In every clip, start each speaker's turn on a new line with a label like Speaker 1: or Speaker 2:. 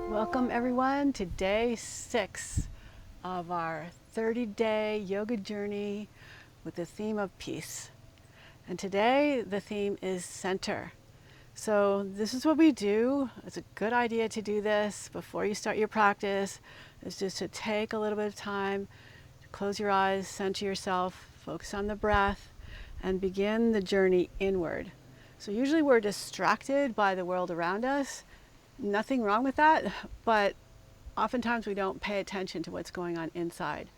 Speaker 1: Welcome everyone to day 6 of our 30-day yoga journey with the theme of peace. And today the theme is center. So this is what we do. It's a good idea to do this before you start your practice. It's just to take a little bit of time, close your eyes, center yourself, focus on the breath, and begin the journey inward. So usually we're distracted by the world around us. Nothing wrong with that, but oftentimes we don't pay attention to what's going on inside.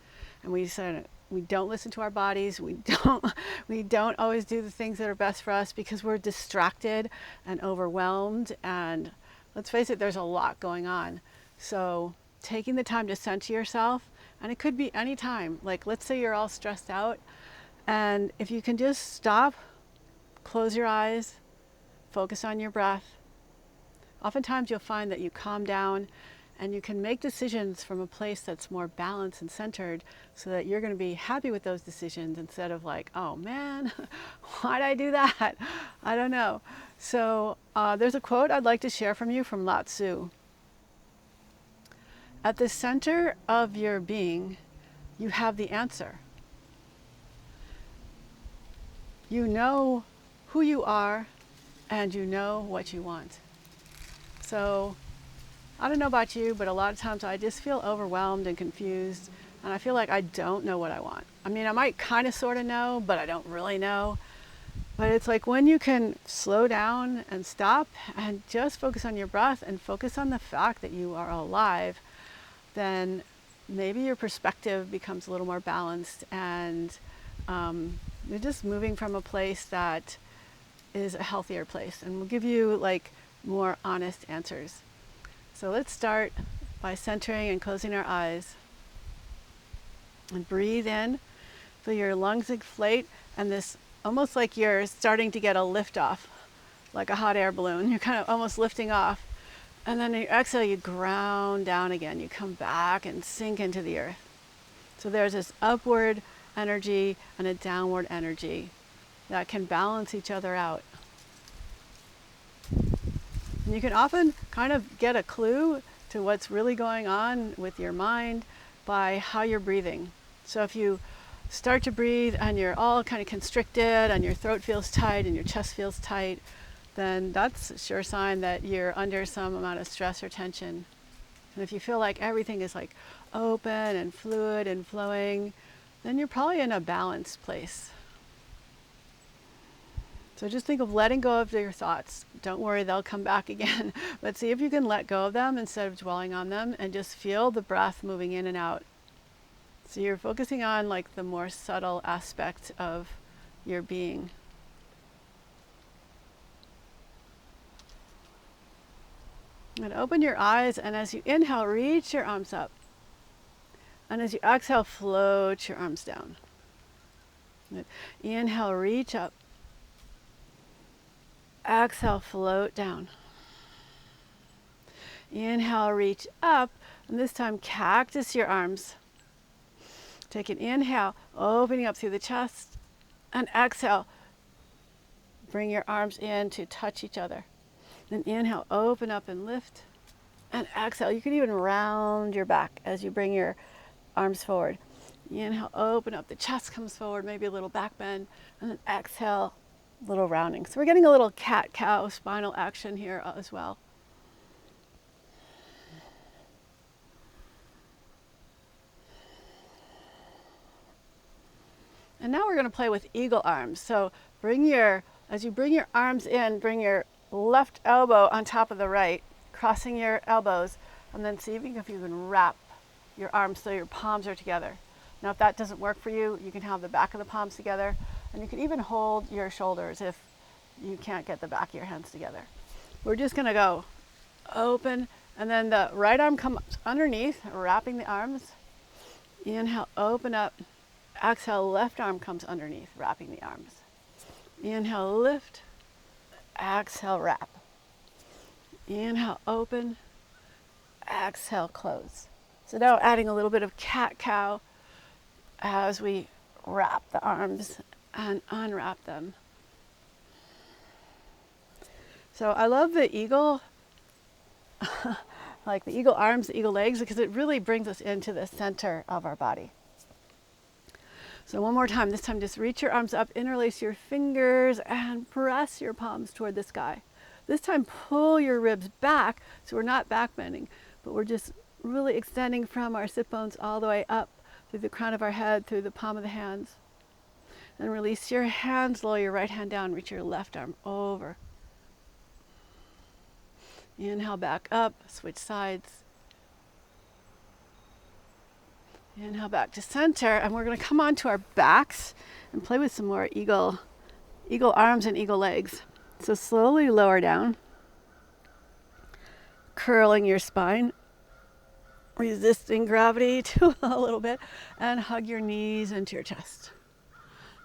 Speaker 1: And we don't listen to our bodies. We don't always do the things that are best for us because we're distracted and overwhelmed. And let's face it, there's a lot going on. So taking the time to center yourself, and it could be any time. Like let's say you're all stressed out, and if you can just stop, close your eyes, focus on your breath. Oftentimes you'll find that you calm down and you can make decisions from a place that's more balanced and centered so that you're going to be happy with those decisions instead of like, oh man, why'd I do that? I don't know. So there's a quote I'd like to share from you from Lao Tzu. At the center of your being, you have the answer. You know who you are and you know what you want. So I don't know about you, but a lot of times I just feel overwhelmed and confused, and I feel like I don't know what I want. I mean, I might kind of sort of know, but I don't really know. But it's like when you can slow down and stop and just focus on your breath and focus on the fact that you are alive, then maybe your perspective becomes a little more balanced, and you're just moving from a place that is a healthier place and will give you like more honest answers. So let's start by centering and closing our eyes. And breathe in, feel your lungs inflate, and this almost like you're starting to get a lift off, like a hot air balloon. You're kind of almost lifting off. And then you exhale, you ground down again. You come back and sink into the earth. So there's this upward energy and a downward energy that can balance each other out. And you can often kind of get a clue to what's really going on with your mind by how you're breathing. So if you start to breathe and you're all kind of constricted and your throat feels tight and your chest feels tight, then that's a sure sign that you're under some amount of stress or tension. And if you feel like everything is like open and fluid and flowing, then you're probably in a balanced place. So just think of letting go of your thoughts. Don't worry, they'll come back again. But see if you can let go of them instead of dwelling on them, and just feel the breath moving in and out. So you're focusing on like the more subtle aspect of your being. And open your eyes, and as you inhale, reach your arms up. And as you exhale, float your arms down. Inhale, reach up. Exhale, float down. Inhale, reach up, and this time cactus your arms. Take an inhale, opening up through the chest, and exhale, bring your arms in to touch each other. Then inhale, open up and lift, and exhale. You can even round your back as you bring your arms forward. Inhale, open up, the chest comes forward, maybe a little back bend, and then exhale, little rounding. So we're getting a little cat-cow spinal action here as well. And now we're going to play with eagle arms. So as you bring your arms in, bring your left elbow on top of the right, crossing your elbows, and then see if you can wrap your arms so your palms are together. Now if that doesn't work for you, you can have the back of the palms together, and you can even hold your shoulders if you can't get the back of your hands together. We're just going to go open, and then the right arm comes underneath, wrapping the arms. Inhale, open up. Exhale, left arm comes underneath, wrapping the arms. Inhale, lift. Exhale, wrap. Inhale, open. Exhale, close. So now adding a little bit of cat-cow as we wrap the arms and unwrap them. So I love the eagle like the eagle arms, the eagle legs, because it really brings us into the center of our body. So one more time, this time just reach your arms up, interlace your fingers, and press your palms toward the sky. This time pull your ribs back, so we're not back bending, but we're just really extending from our sit bones all the way up through the crown of our head, through the palm of the hands. And release your hands, lower your right hand down, reach your left arm over. Inhale back up, switch sides. Inhale back to center, and we're going to come onto our backs and play with some more eagle arms and eagle legs. So slowly lower down, curling your spine, resisting gravity to a little bit, and hug your knees into your chest.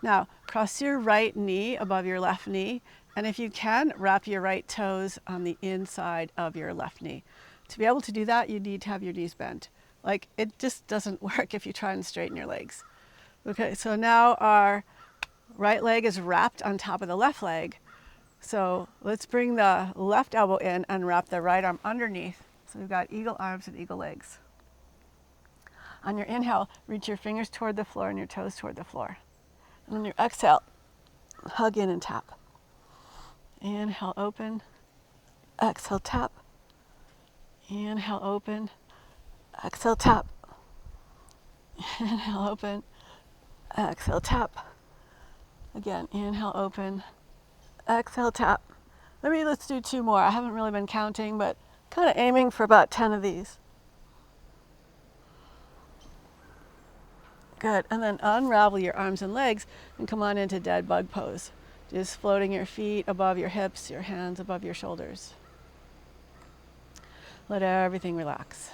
Speaker 1: Now, cross your right knee above your left knee, and if you can, wrap your right toes on the inside of your left knee. To be able to do that, you need to have your knees bent. Like, it just doesn't work if you try and straighten your legs. Okay, so now our right leg is wrapped on top of the left leg. So let's bring the left elbow in and wrap the right arm underneath. So we've got eagle arms and eagle legs. On your inhale, reach your fingers toward the floor and your toes toward the floor. And on your exhale, hug in and tap. Inhale, open. Exhale, tap. Inhale, open. Exhale, tap. Inhale, open. Exhale, tap. Again, inhale, open. Exhale, tap. Maybe let's do 2 more. I haven't really been counting, but kind of aiming for about 10 of these. Good. And then unravel your arms and legs and come on into dead bug pose. Just floating your feet above your hips, your hands above your shoulders. Let everything relax.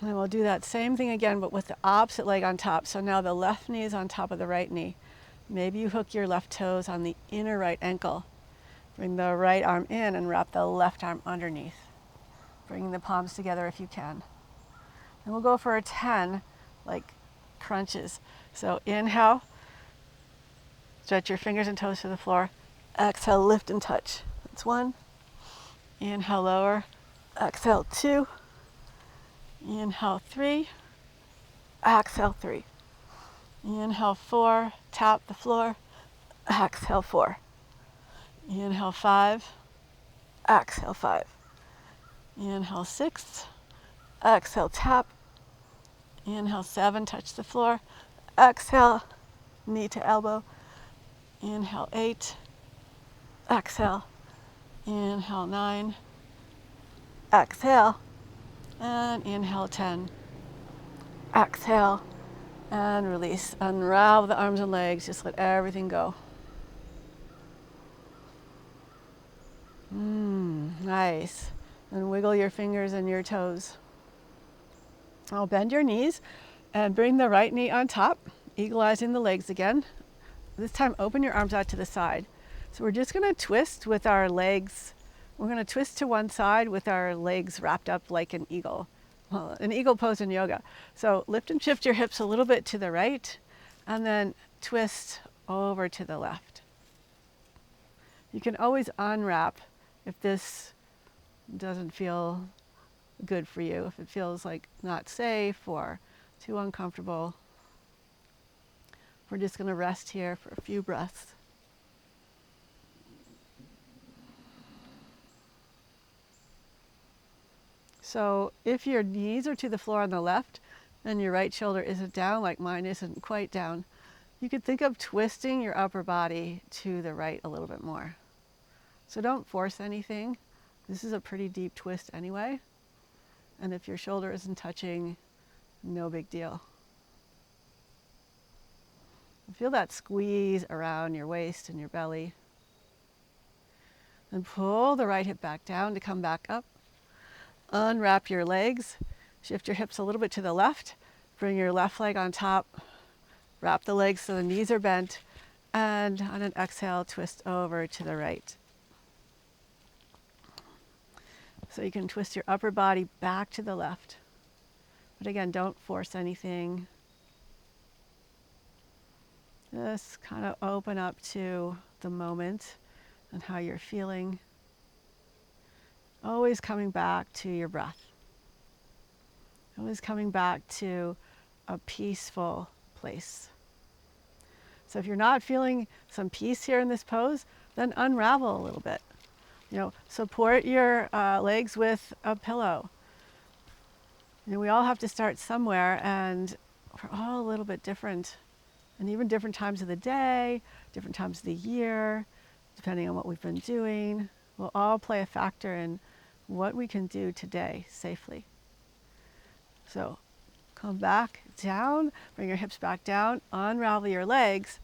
Speaker 1: And we'll do that same thing again, but with the opposite leg on top. So now the left knee is on top of the right knee. Maybe you hook your left toes on the inner right ankle. Bring the right arm in and wrap the left arm underneath. Bringing the palms together if you can. And we'll go for a 10, like crunches. So inhale, stretch your fingers and toes to the floor. Exhale, lift and touch. That's 1. Inhale, lower. Exhale, 2. Inhale, 3. Exhale, 3. Inhale, 4. Tap the floor. Exhale, 4. Inhale, 5. Exhale, 5. Inhale, 6. Exhale, tap. Inhale, 7. Touch the floor. Exhale, knee to elbow. Inhale, 8. Exhale. Inhale, 9. Exhale. And inhale, 10. Exhale. And release. Unravel the arms and legs. Just let everything go. Nice. And wiggle your fingers and your toes. I'll bend your knees and bring the right knee on top, eagle-eying the legs again. This time, open your arms out to the side. So we're just going to twist with our legs. We're going to twist to one side with our legs wrapped up like an eagle. Well, an eagle pose in yoga. So lift and shift your hips a little bit to the right, and then twist over to the left. You can always unwrap if this doesn't feel good for you, if it feels like not safe or too uncomfortable. We're just going to rest here for a few breaths. So if your knees are to the floor on the left and your right shoulder isn't down, like mine isn't quite down, you could think of twisting your upper body to the right a little bit more. So don't force anything. This is a pretty deep twist anyway. And if your shoulder isn't touching, no big deal. Feel that squeeze around your waist and your belly. And pull the right hip back down to come back up. Unwrap your legs. Shift your hips a little bit to the left. Bring your left leg on top. Wrap the legs so the knees are bent. And on an exhale, twist over to the right. So you can twist your upper body back to the left. But again, don't force anything. Just kind of open up to the moment and how you're feeling. Always coming back to your breath. Always coming back to a peaceful place. So if you're not feeling some peace here in this pose, then unravel a little bit. Support your legs with a pillow. We all have to start somewhere, and we're all a little bit different. And even different times of the day, different times of the year, depending on what we've been doing, will all play a factor in what we can do today safely. So come back down, bring your hips back down, unravel your legs,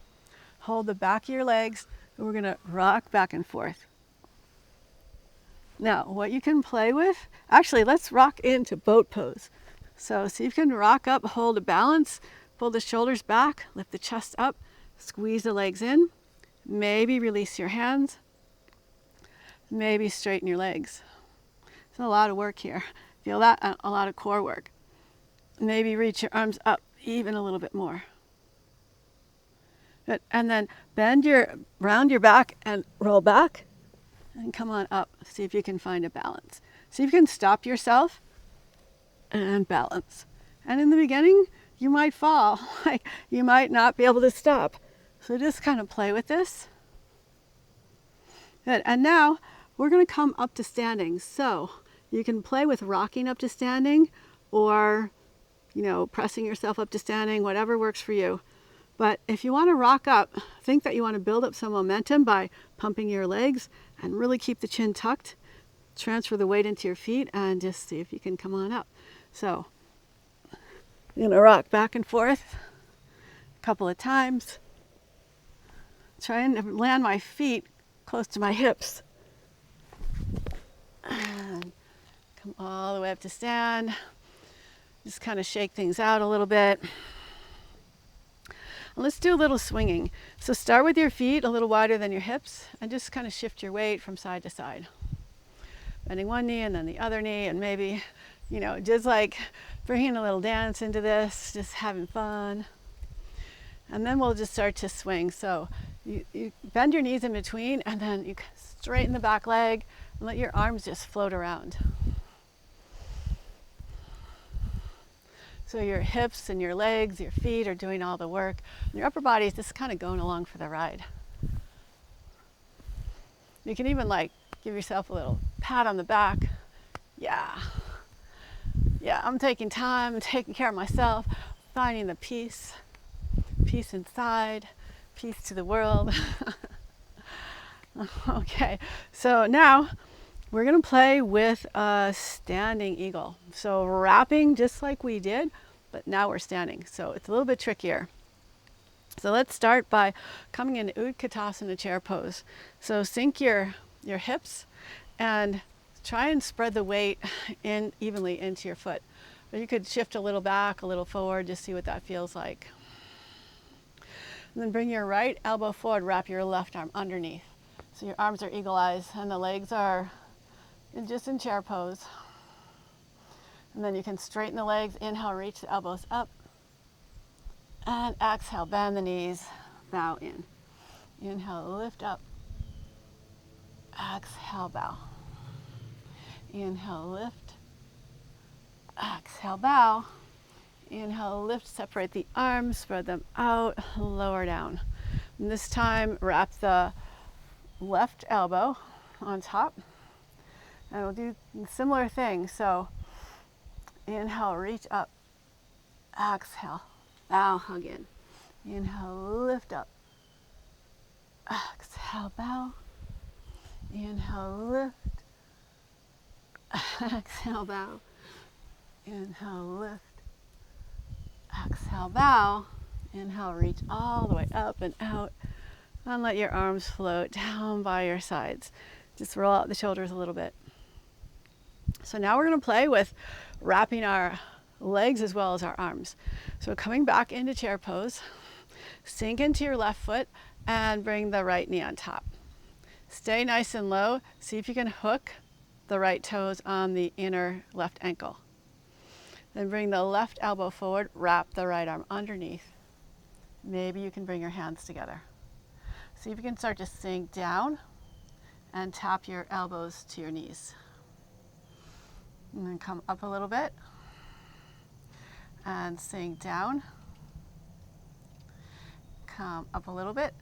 Speaker 1: hold the back of your legs, and we're gonna rock back and forth. Now, what you can play with, actually, let's rock into boat pose. So see if you can rock up, hold a balance, pull the shoulders back, lift the chest up, squeeze the legs in, maybe release your hands, maybe straighten your legs. It's a lot of work here. Feel that? A lot of core work. Maybe reach your arms up even a little bit more. Good. And then round your back and roll back and come on up. See if you can find a balance. See if you can stop yourself and balance. And in the beginning, you might fall. Like you might not be able to stop. So just kind of play with this. Good. And now we're going to come up to standing. So you can play with rocking up to standing or, pressing yourself up to standing, whatever works for you. But if you want to rock up, think that you want to build up some momentum by pumping your legs and really keep the chin tucked. Transfer the weight into your feet and just see if you can come on up. So I'm going to rock back and forth a couple of times. Try and land my feet close to my hips. And come all the way up to stand. Just kind of shake things out a little bit. And let's do a little swinging. So start with your feet a little wider than your hips and just kind of shift your weight from side to side. Bending one knee and then the other knee, and maybe, just like bringing a little dance into this, just having fun. And then we'll just start to swing. So you bend your knees in between and then you straighten the back leg and let your arms just float around. So your hips and your legs, your feet are doing all the work. And your upper body is just kind of going along for the ride. You can even give yourself a little pat on the back. Yeah, I'm taking time, I'm taking care of myself, finding the peace inside, peace to the world. Okay, so now we're gonna play with a standing eagle. So wrapping just like we did, but now we're standing. So it's a little bit trickier. So let's start by coming into Utkatasana chair pose. So sink your hips and try and spread the weight in evenly into your foot. Or you could shift a little back, a little forward, just see what that feels like. And then bring your right elbow forward, wrap your left arm underneath. So your arms are eagle eyes and the legs are just in chair pose. And then you can straighten the legs, inhale, reach the elbows up. And exhale, bend the knees, bow in. Inhale, lift up. Exhale, bow. Inhale, lift. Exhale, bow. Inhale, lift, separate the arms, spread them out, lower down. And this time, wrap the left elbow on top. And we'll do a similar thing. So inhale, reach up. Exhale, bow, hug in. Inhale, lift up. Exhale, bow. Inhale, lift. Exhale, bow. Inhale, lift. Exhale, bow. Inhale, reach all the way up and out. And let your arms float down by your sides. Just roll out the shoulders a little bit. So now we're going to play with wrapping our legs as well as our arms. So coming back into chair pose, sink into your left foot and bring the right knee on top. Stay nice and low. See if you can hook the right toes on the inner left ankle. Then bring the left elbow forward, wrap the right arm underneath. Maybe you can bring your hands together. See if you can start to sink down and tap your elbows to your knees. And then come up a little bit and sink down. Come up a little bit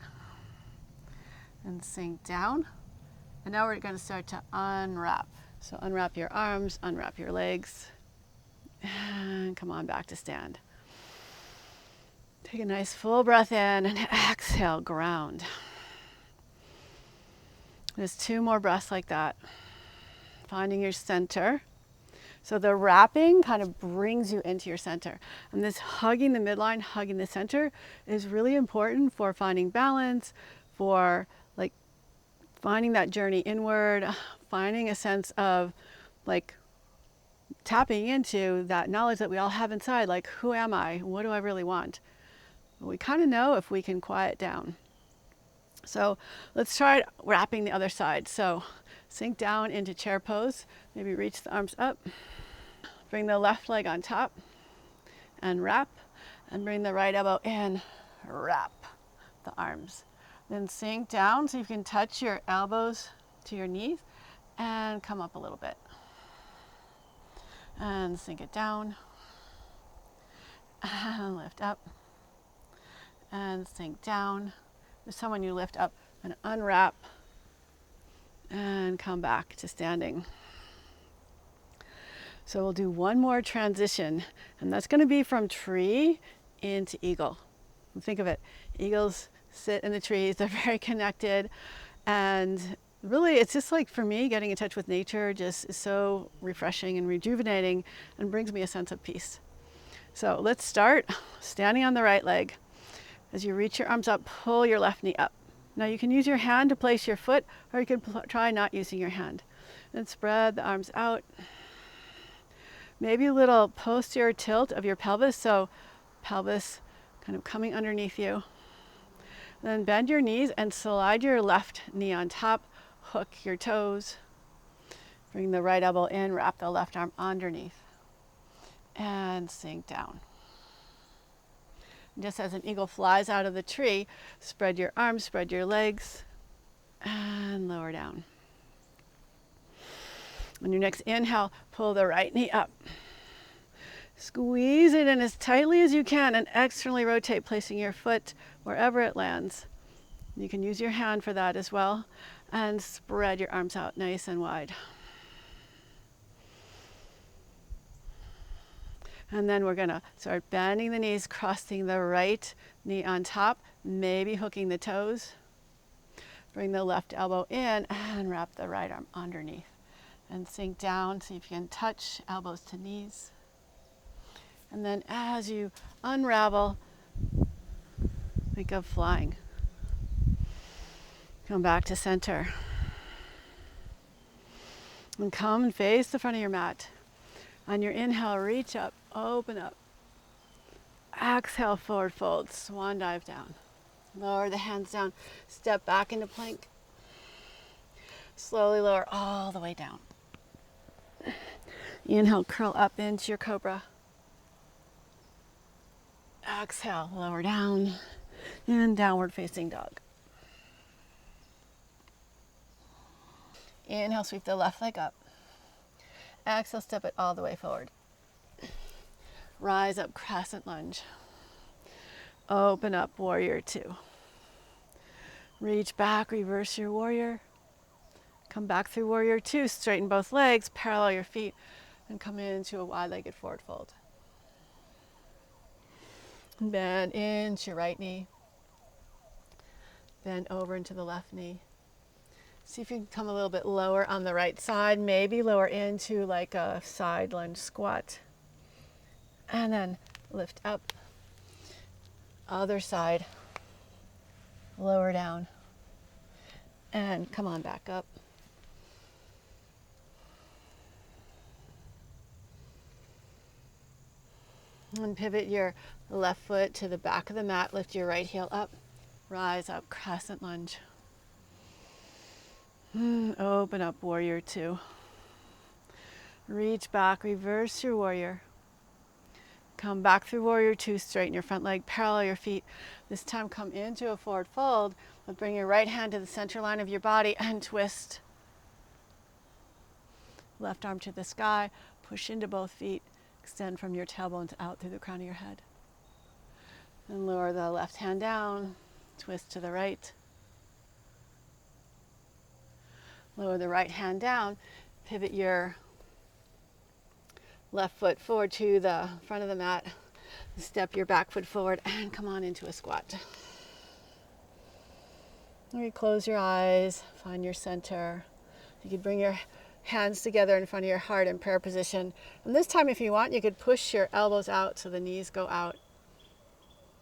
Speaker 1: and sink down. And now we're going to start to unwrap. So unwrap your arms, unwrap your legs, and come on back to stand. Take a nice full breath in and exhale, ground. There's 2 more breaths like that. Finding your center. So the wrapping kind of brings you into your center. And this hugging the midline, hugging the center is really important for finding balance, for like finding that journey inward, finding a sense of like tapping into that knowledge that we all have inside, like who am I? What do I really want? We kind of know if we can quiet down. So let's try wrapping the other side. So sink down into chair pose, maybe reach the arms up. Bring the left leg on top and wrap, and bring the right elbow in, wrap the arms. Then sink down so you can touch your elbows to your knees and come up a little bit. And sink it down and lift up and sink down. There's someone you lift up and unwrap and come back to standing. So we'll do one more transition, and that's going to be from tree into eagle. Think of it, eagles sit in the trees, they're very connected, and really it's just like, for me, getting in touch with nature just is so refreshing and rejuvenating and brings me a sense of peace. So let's start standing on the right leg. As you reach your arms up, pull your left knee up. Now you can use your hand to place your foot, or you can try not using your hand. And spread the arms out. Maybe a little posterior tilt of your pelvis, so pelvis kind of coming underneath you. Then bend your knees and slide your left knee on top, hook your toes. Bring the right elbow in, wrap the left arm underneath, and sink down. Just as an eagle flies out of the tree, spread your arms, spread your legs, and lower down. On your next inhale, pull the right knee up. Squeeze it in as tightly as you can and externally rotate, placing your foot wherever it lands. You can use your hand for that as well. And spread your arms out nice and wide. And then we're going to start bending the knees, crossing the right knee on top, maybe hooking the toes. Bring the left elbow in and wrap the right arm underneath. And sink down, see if you can touch elbows to knees. And then as you unravel, think of flying. Come back to center. And come and face the front of your mat. On your inhale, reach up, open up. Exhale, forward fold, swan dive down. Lower the hands down, step back into plank. Slowly lower all the way down. Inhale, curl up into your cobra. Exhale, lower down, and downward facing dog. Inhale, sweep the left leg up. Exhale, step it all the way forward. Rise up, crescent lunge. Open up, warrior 2. Reach back, reverse your warrior. Come back through warrior 2, straighten both legs, parallel your feet, and come into a wide-legged forward fold. Bend into your right knee. Bend over into the left knee. See if you can come a little bit lower on the right side, maybe lower into like a side lunge squat. And then lift up. Other side. Lower down. And come on back up. And pivot your left foot to the back of the mat. Lift your right heel up. Rise up, crescent lunge. Open up, warrior 2. Reach back, reverse your warrior. Come back through warrior two, straighten your front leg, parallel your feet. This time come into a forward fold, but bring your right hand to the center line of your body and twist. Left arm to the sky, push into both feet, extend from your tailbones out through the crown of your head. And lower the left hand down, twist to the right. Lower the right hand down, pivot your left foot forward to the front of the mat, step your back foot forward and come on into a squat. You close your eyes, find your center. You could bring your hands together in front of your heart in prayer position. And this time, if you want, you could push your elbows out so the knees go out.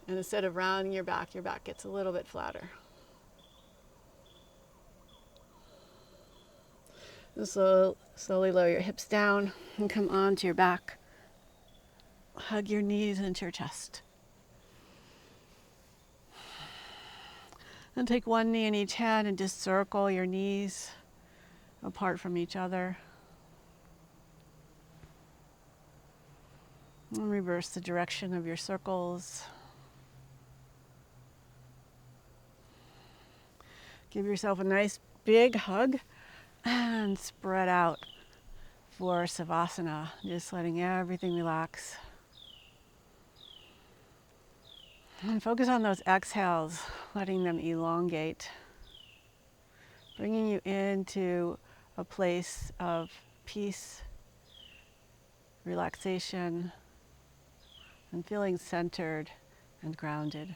Speaker 1: And instead of rounding your back gets a little bit flatter. And slowly lower your hips down and come onto your back. Hug your knees into your chest. And take one knee in each hand and just circle your knees apart from each other. And reverse the direction of your circles. Give yourself a nice big hug and spread out for Savasana, just letting everything relax. And focus on those exhales, letting them elongate, bringing you into a place of peace, relaxation, and feeling centered and grounded.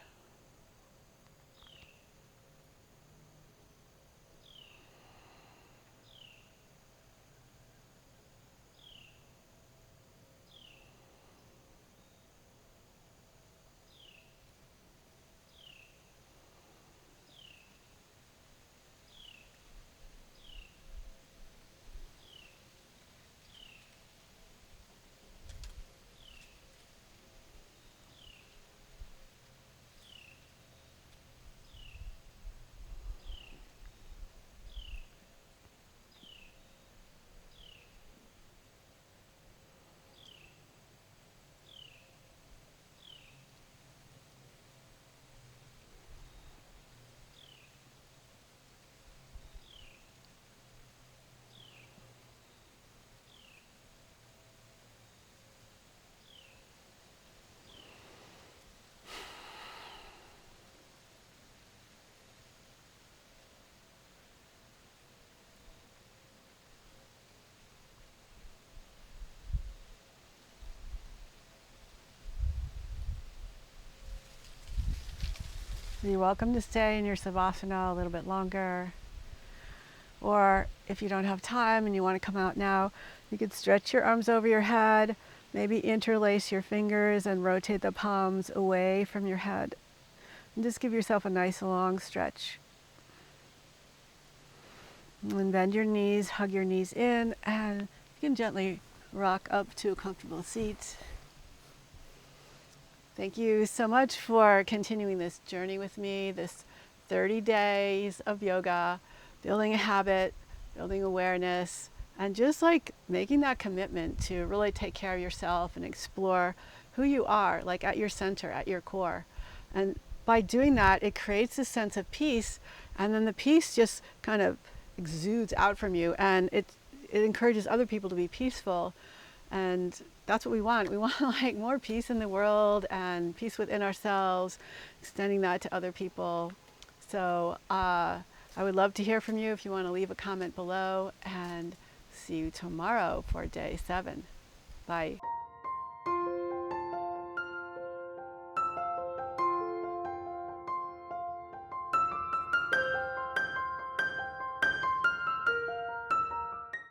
Speaker 1: You're welcome to stay in your Savasana a little bit longer. Or if you don't have time and you want to come out now, you could stretch your arms over your head, maybe interlace your fingers and rotate the palms away from your head. And just give yourself a nice long stretch. And bend your knees, hug your knees in, and you can gently rock up to a comfortable seat. Thank you so much for continuing this journey with me, this 30 days of yoga, building a habit, building awareness, and just like making that commitment to really take care of yourself and explore who you are, like at your center, at your core. And by doing that, it creates a sense of peace, and then the peace just kind of exudes out from you, and it encourages other people to be peaceful. And that's what we want. We want like more peace in the world and peace within ourselves, extending that to other people. So I would love to hear from you if you want to leave a comment below, and see you tomorrow for day 7. Bye.